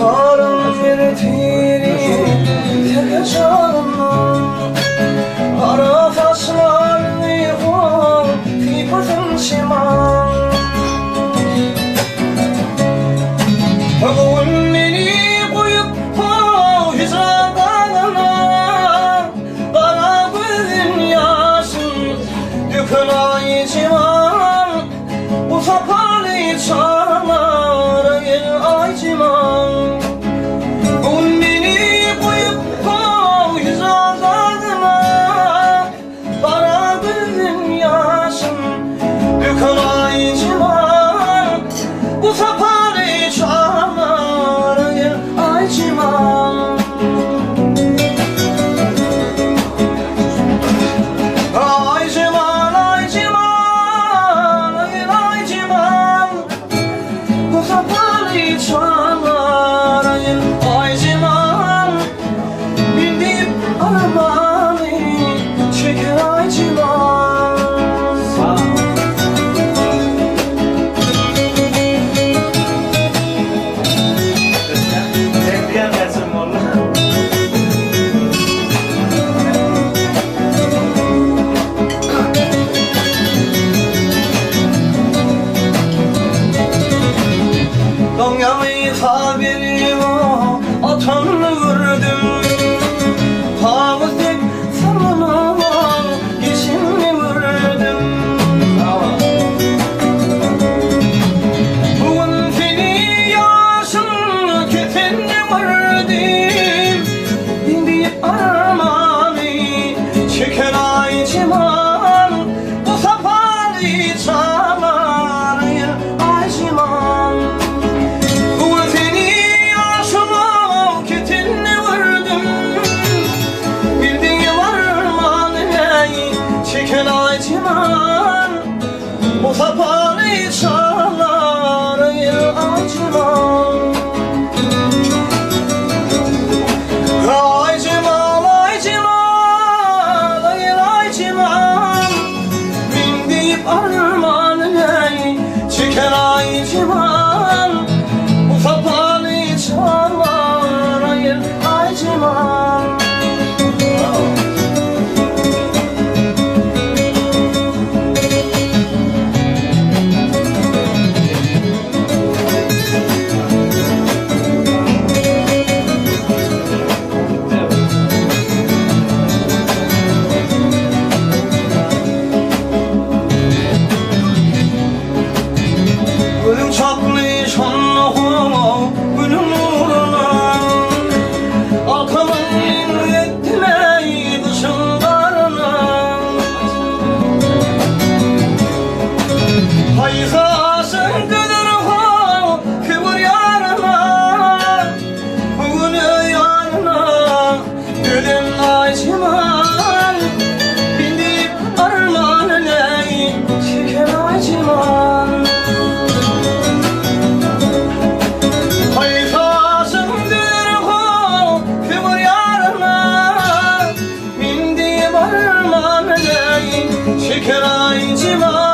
Sarım yürütiri tek canım Kara taşlarını koy Tipadım şiman Bugün beni koyup koy hicranlarına Kara gözün yaşın dökün ay ciman Bu sapalı çağlar gel ay ciman Bugün beni koyup koy hicranlarına Kara gözün yaşın dökün ay ciman Bu sapalı çağlar gel ay ciman Ay ciman, ay ciman, ay ciman Bu sapalı çağlar gel ay ciman Bildiğim aramanı çeker ay ciman Donya'yı haberim o atanını vurdum Tavuk tek sarmana geçimini vurdum Bugün seni yaşın ketenini vurdum Bindi aramanı çeker ay ciman Bu sapalı çağlar ay ciman Çeken ay ciman Bu sapalı çağlar ay ciman Ay ciman, ay ciman, ay ciman Bin deyip armanı çeken ay ciman Bu sapalı çağlar ay ciman Gülüm çatlı şanlı hurma gülüm uğruna Alkamın ettiler dışınlarına Hayzasın gülür ho kıvır yarına Bugün yarına gülüm ay ciman Bindip armanına çeken ay ciman Çeker ay ciman